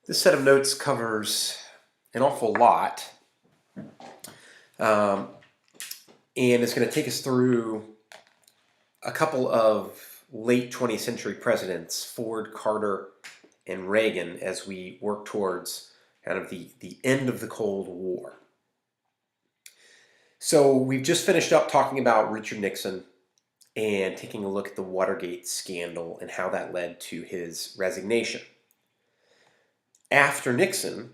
This set of notes covers an awful lot, um, and it's going to take us through a couple of late 20th century presidents, Ford, Carter, and Reagan, as we work towards kind of the end of the Cold War. So we've just finished up talking about Richard Nixon and taking a look at the Watergate scandal and how that led to his resignation. After Nixon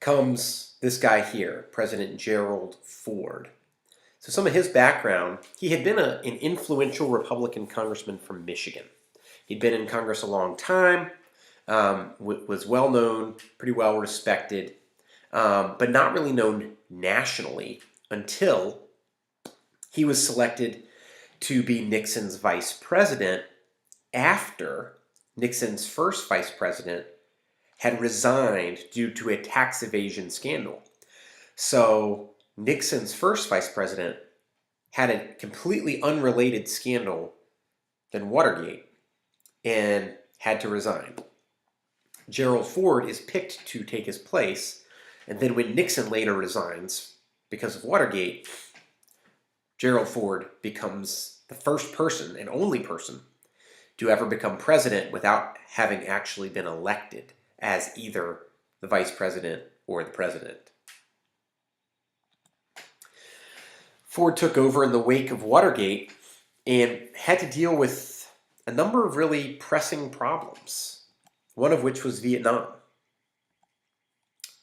comes this guy here, President Gerald Ford. So some of his background, he had been an influential Republican congressman from Michigan. He'd been in Congress a long time, was well known, pretty well respected, but not really known nationally until he was selected to be Nixon's vice president after Nixon's first vice president had resigned due to a tax evasion scandal. So Nixon's first vice president had a completely unrelated scandal than Watergate and had to resign. Gerald Ford is picked to take his place, and then when Nixon later resigns because of Watergate, Gerald Ford becomes the first person and only person to ever become president without having actually been elected as either the vice president or the president. Ford took over in the wake of Watergate and had to deal with a number of really pressing problems, one of which was Vietnam.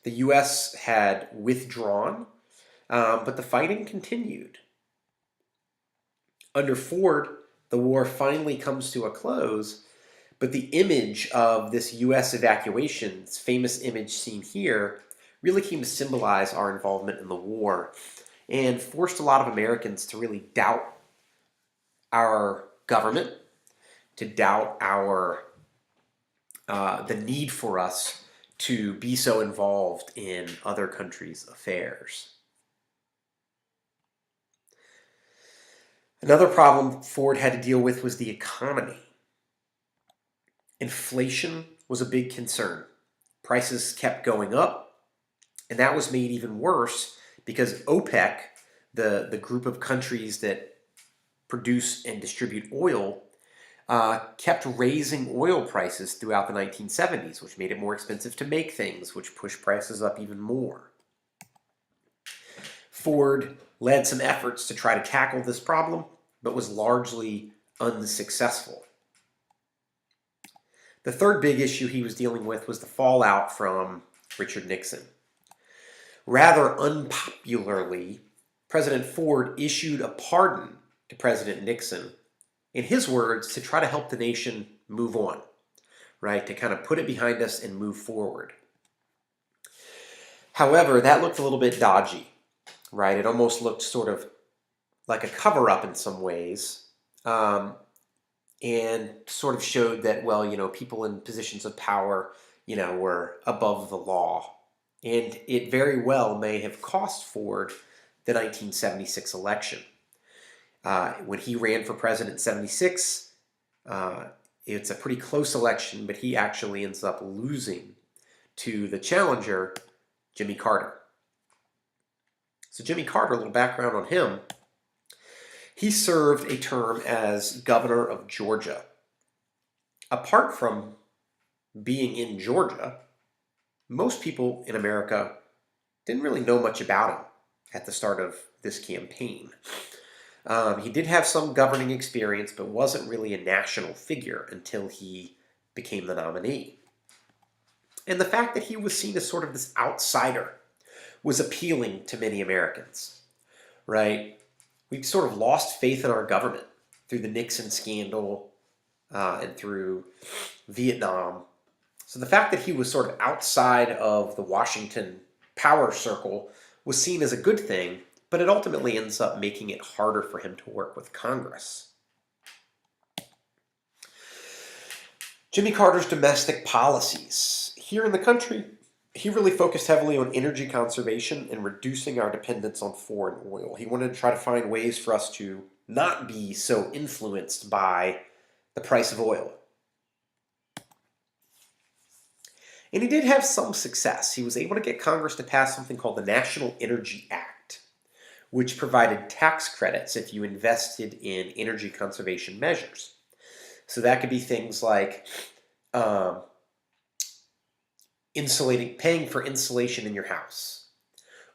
The U.S. had withdrawn, but the fighting continued. Under Ford, the war finally comes to a close, but the image of this U.S. evacuation, this famous image seen here, really came to symbolize our involvement in the war and forced a lot of Americans to really doubt our government, to doubt the need for us to be so involved in other countries' affairs. Another problem Ford had to deal with was the economy. Inflation was a big concern. Prices kept going up, and that was made even worse because OPEC, the group of countries that produce and distribute oil, kept raising oil prices throughout the 1970s, which made it more expensive to make things, which pushed prices up even more. Ford led some efforts to try to tackle this problem, but was largely unsuccessful. The third big issue he was dealing with was the fallout from Richard Nixon. Rather unpopularly, President Ford issued a pardon to President Nixon, in his words, to try to help the nation move on, right? To kind of put it behind us and move forward. However, that looked a little bit dodgy, right? It almost looked sort of like a cover-up in some ways, and sort of showed that, well, people in positions of power, were above the law. And it very well may have cost Ford the 1976 election. When he ran for president in 76, it's a pretty close election, but he actually ends up losing to the challenger, Jimmy Carter. So Jimmy Carter, a little background on him. He served a term as governor of Georgia. Apart from being in Georgia, most people in America didn't really know much about him at the start of this campaign. He did have some governing experience, but wasn't really a national figure until he became the nominee. And the fact that he was seen as sort of this outsider was appealing to many Americans, right? We've sort of lost faith in our government through the Nixon scandal and through Vietnam. So the fact that he was sort of outside of the Washington power circle was seen as a good thing, but it ultimately ends up making it harder for him to work with Congress. Jimmy Carter's domestic policies. Here in the country, he really focused heavily on energy conservation and reducing our dependence on foreign oil. He wanted to try to find ways for us to not be so influenced by the price of oil. And he did have some success. He was able to get Congress to pass something called the National Energy Act, which provided tax credits if you invested in energy conservation measures. So that could be things like paying for insulation in your house,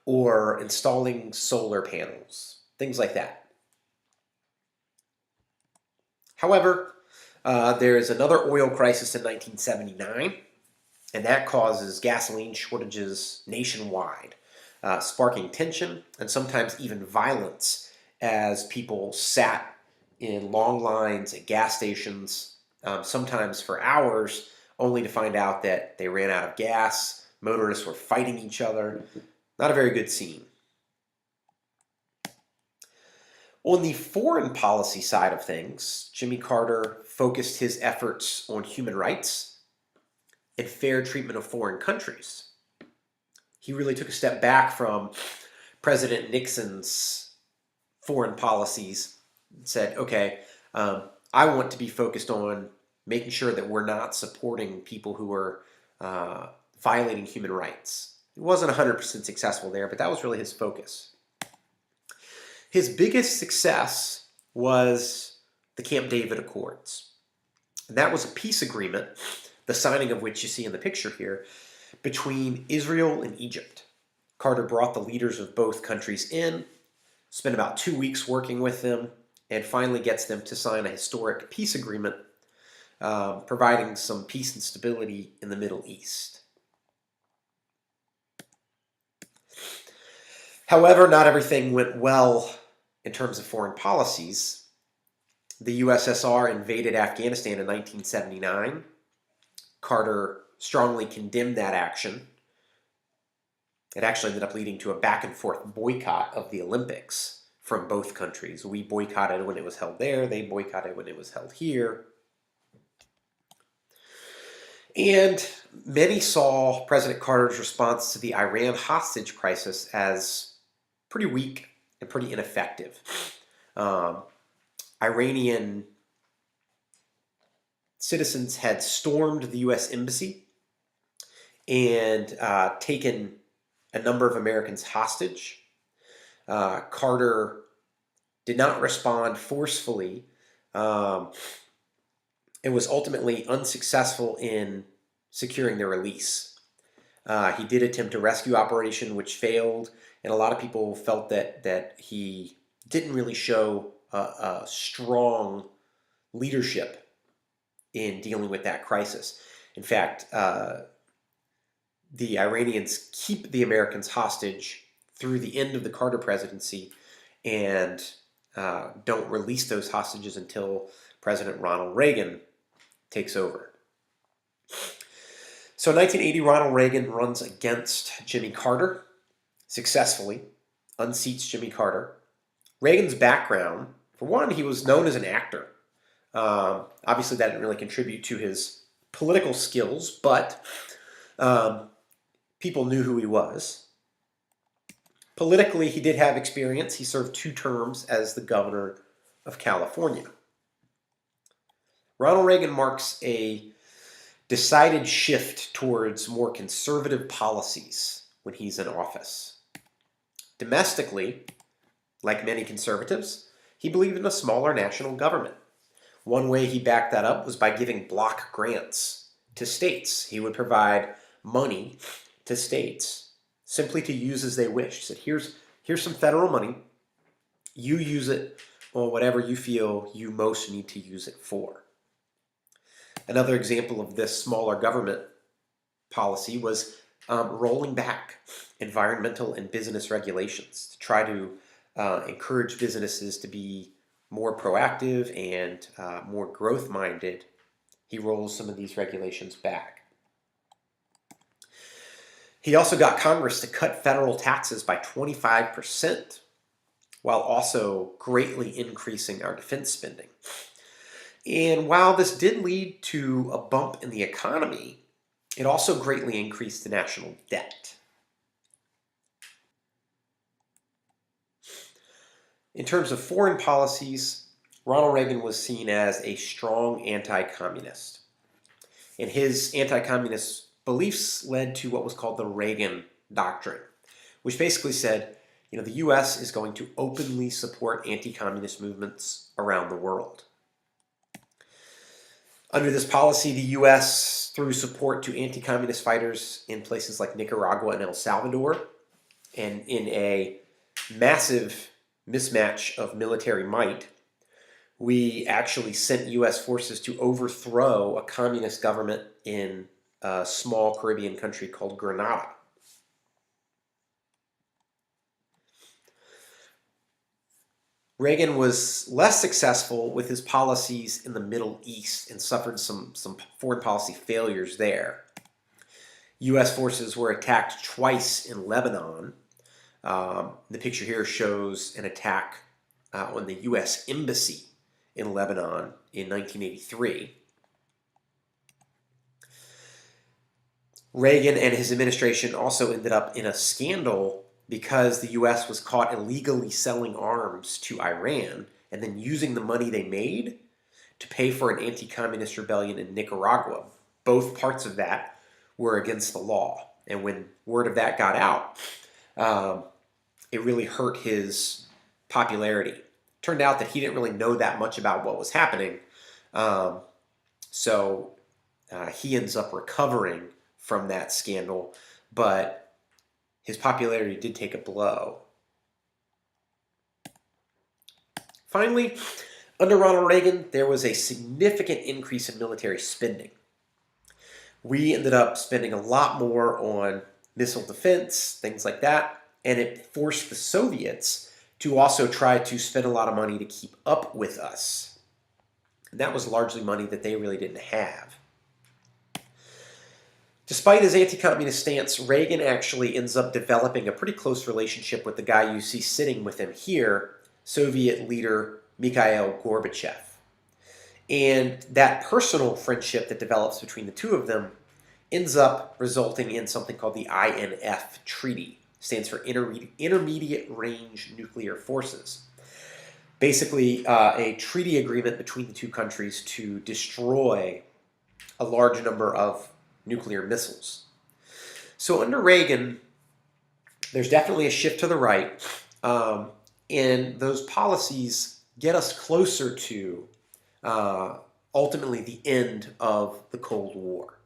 or installing solar panels, things like that. However, there is another oil crisis in 1979, and that causes gasoline shortages nationwide, sparking tension and sometimes even violence as people sat in long lines at gas stations, sometimes for hours, only to find out that they ran out of gas. Motorists were fighting each other. Not a very good scene. On the foreign policy side of things, Jimmy Carter focused his efforts on human rights and fair treatment of foreign countries. He really took a step back from President Nixon's foreign policies and said, okay, I want to be focused on making sure that we're not supporting people who are violating human rights. He wasn't 100% successful there, but that was really his focus. His biggest success was the Camp David Accords. And that was a peace agreement, the signing of which you see in the picture here, between Israel and Egypt. Carter brought the leaders of both countries in, spent about 2 weeks working with them, and finally gets them to sign a historic peace agreement, providing some peace and stability in the Middle East. However, not everything went well in terms of foreign policies. The USSR invaded Afghanistan in 1979. Carter strongly condemned that action. It actually ended up leading to a back-and-forth boycott of the Olympics from both countries. We boycotted when it was held there. They boycotted when it was held here. And many saw President Carter's response to the Iran hostage crisis as pretty weak and pretty ineffective. Iranian citizens had stormed the U.S. embassy and taken a number of Americans hostage. Carter did not respond forcefully. It was ultimately unsuccessful in securing their release. He did attempt a rescue operation which failed, and a lot of people felt that he didn't really show a strong leadership in dealing with that crisis. In fact, the Iranians keep the Americans hostage through the end of the Carter presidency and don't release those hostages until President Ronald Reagan takes over. So in 1980, Ronald Reagan runs against Jimmy Carter successfully, unseats Jimmy Carter. Reagan's background, for one, he was known as an actor. Obviously, that didn't really contribute to his political skills, but people knew who he was. Politically, he did have experience. He served 2 terms as the governor of California. Ronald Reagan marks a decided shift towards more conservative policies when he's in office. Domestically, like many conservatives, he believed in a smaller national government. One way he backed that up was by giving block grants to states. He would provide money to states simply to use as they wished. He said, here's some federal money. You use it on whatever you feel you most need to use it for. Another example of this smaller government policy was rolling back environmental and business regulations to try to encourage businesses to be more proactive and more growth-minded. He rolls some of these regulations back. He also got Congress to cut federal taxes by 25%, while also greatly increasing our defense spending. And while this did lead to a bump in the economy, it also greatly increased the national debt. In terms of foreign policies, Ronald Reagan was seen as a strong anti-communist. And his anti-communist beliefs led to what was called the Reagan Doctrine, which basically said, the U.S. is going to openly support anti-communist movements around the world. Under this policy, the U.S. threw support to anti-communist fighters in places like Nicaragua and El Salvador, and in a massive mismatch of military might, we actually sent U.S. forces to overthrow a communist government in a small Caribbean country called Grenada. Reagan was less successful with his policies in the Middle East and suffered some foreign policy failures there. U.S. forces were attacked twice in Lebanon. The picture here shows an attack on the U.S. Embassy in Lebanon in 1983. Reagan and his administration also ended up in a scandal because the U.S. was caught illegally selling arms to Iran and then using the money they made to pay for an anti-communist rebellion in Nicaragua. Both parts of that were against the law. And when word of that got out, it really hurt his popularity. Turned out that he didn't really know that much about what was happening. So he ends up recovering from that scandal, but his popularity did take a blow. Finally, under Ronald Reagan, there was a significant increase in military spending. We ended up spending a lot more on missile defense, things like that, and it forced the Soviets to also try to spend a lot of money to keep up with us. And that was largely money that they really didn't have. Despite his anti-communist stance, Reagan actually ends up developing a pretty close relationship with the guy you see sitting with him here, Soviet leader Mikhail Gorbachev. And that personal friendship that develops between the two of them ends up resulting in something called the INF Treaty. It stands for Intermediate Range Nuclear Forces. Basically, a treaty agreement between the two countries to destroy a large number of nuclear missiles. So under Reagan, there's definitely a shift to the right, and those policies get us closer to ultimately the end of the Cold War.